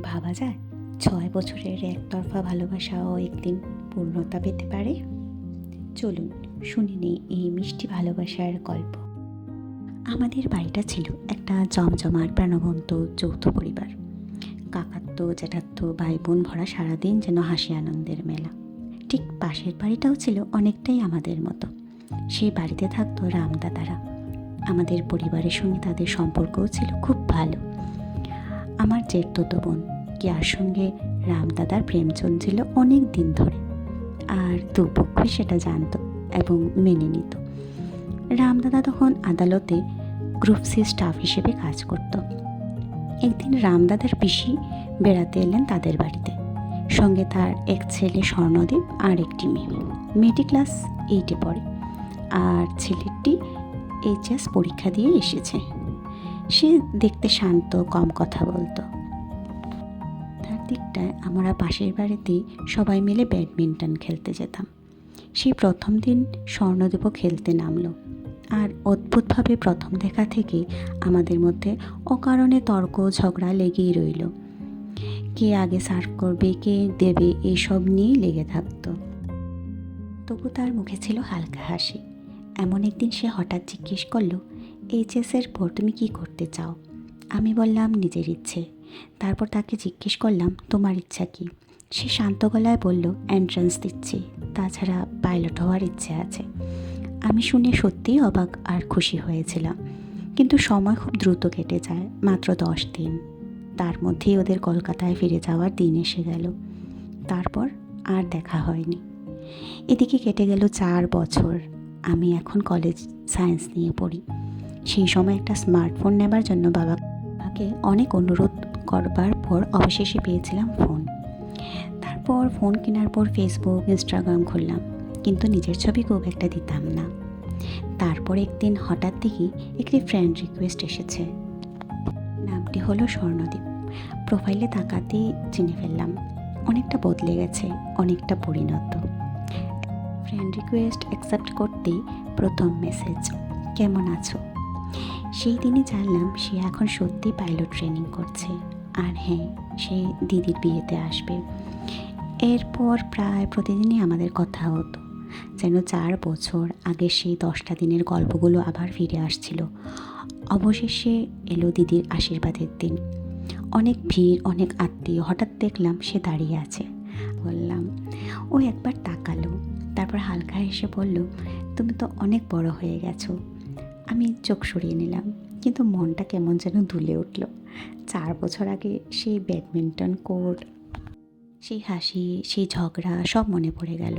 ভাবা যায় 6 বছরের একতরফা ভালোবাসাও একদিন পূর্ণতা পেতে পারে। চলুন শুনে নিই এই মিষ্টি ভালোবাসার গল্প। আমাদের বাড়িটা ছিল একটা জমজমাট প্রাণবন্ত যৌথ পরিবার। কাকাত্তো জ্যাঠাত্তো ভাই বোন ভরা সারাদিন যেন হাসি আনন্দের মেলা। ঠিক পাশের বাড়িটাও ছিল অনেকটাই আমাদের মতো। সেই বাড়িতে থাকতো রামদাদারা। আমাদের পরিবারের সঙ্গে তাদের সম্পর্কও ছিল খুব ভালো। আমার জেঠতুতো বোন কেয়ার সঙ্গে রামদাদার প্রেম চলছিল অনেক দিন ধরে, আর দুপক্ষই সেটা জানতো এবং মেনে নিত। রামদাদা তখন আদালতে গ্রুপ সি স্টাফ হিসেবে কাজ করত। একদিন রামদাদার পিসি বেড়াতে এলেন তাদের বাড়িতে, সঙ্গে তার এক ছেলে স্বর্ণদীপ আর একটি মেয়ে। মেয়েটি ক্লাস 8-এ পড়ে আর ছেলেটি HS পরীক্ষা দিয়ে এসেছে। সে দেখতে শান্ত, কম কথা বলতো। তার দিকটায় আমরা পাশের বাড়িতেই সবাই মিলে ব্যাডমিন্টন খেলতে যেতাম। সেই প্রথম দিন স্বর্ণদীপও খেলতে নামলো, আর অদ্ভুতভাবে প্রথম দেখা থেকে আমাদের মধ্যে অকারণে তর্ক ঝগড়া লেগেই রইল। কে আগে সার্ভ করবে, কে দেবে, এইসব নিয়েই লেগে থাকতো। তবু তার মুখে ছিল হালকা হাসি। এমন একদিন সে হঠাৎ জিজ্ঞেস করলো, HS-এর পর তুমি কি করতে চাও? আমি বললাম নিজের ইচ্ছে। তারপর তাকে জিজ্ঞেস করলাম, তোমার ইচ্ছা কি? সে শান্ত গলায় বলল, এন্ট্রান্স দিচ্ছি, তাছাড়া পাইলট হওয়ার ইচ্ছে আছে। আমি শুনে সত্যিই অবাক আর খুশি হয়েছিলাম। কিন্তু সময় খুব দ্রুত কেটে যায়, মাত্র 10 দিন। তার মধ্যেই ওদের কলকাতায় ফিরে যাওয়ার দিন এসে গেল। তারপর আর দেখা হয়নি। এদিকে কেটে গেল 4 বছর। আমি এখন কলেজ সায়েন্স নিয়ে পড়ি। সেই সময় একটা স্মার্টফোন নেবার জন্য বাবাকে অনেক অনুরোধ করবার পর অবশেষে পেয়েছিলাম ফোন। তারপর ফোন কেনার পর ফেসবুক, ইনস্টাগ্রাম খুললাম, কিন্তু নিজের ছবি খুব একটা দিতাম না। তারপর একদিন হঠাৎ দেখি একটি ফ্রেন্ড রিকোয়েস্ট এসেছে। নামটি হলো স্বর্ণদীপ। প্রোফাইলে তাকাতেই চিনে ফেললাম, অনেকটা বদলে গেছে, অনেকটা পরিণত। ফ্রেন্ড রিকোয়েস্ট অ্যাকসেপ্ট করতেই প্রথম মেসেজ, কেমন আছো? সেই দিনই জানলাম সে এখন সত্যি পাইলট ট্রেনিং করছে, আর হ্যাঁ, সে দিদির বিয়েতে আসবে। এরপর প্রায় প্রতিদিনই আমাদের কথা হতো, যেন 4 বছর আগে সেই 10টা দিনের গল্পগুলো আবার ফিরে আসছিল। অবশেষে এলো দিদির আশীর্বাদের দিন। অনেক ভিড়, অনেক আত্মীয়। হঠাৎ দেখলাম সে দাঁড়িয়ে আছে। বললাম, ও একবার তাকালো, তারপর হালকা হেসে বলল, তুমি তো অনেক বড় হয়ে গেছো। আমি চোখ সরিয়ে নিলাম, কিন্তু মনটা কেমন যেন দুলে উঠল। 4 বছর আগে সেই ব্যাডমিন্টন কোর্ট, সেই হাসি, সেই ঝগড়া সব মনে পড়ে গেল।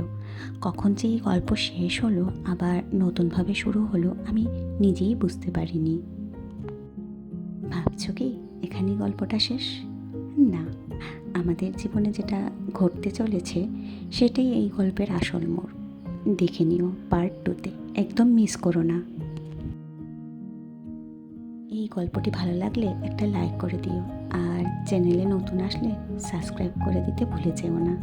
কখন যে এই গল্প শেষ হলো, আবার নতুনভাবে শুরু হলো, আমি নিজেই বুঝতে পারিনি। ভাবছো কি এখানেই গল্পটা শেষ? না, আমাদের জীবনে যেটা ঘটতে চলেছে সেটাই এই গল্পের আসল মোড়। দেখে নিও পার্ট 2-তে, একদম মিস করো না। এই গল্পটি ভালো লাগলে একটা লাইক করে দিও, আর চ্যানেলে নতুন আসলে সাবস্ক্রাইব করে দিতে ভুলে যেও না।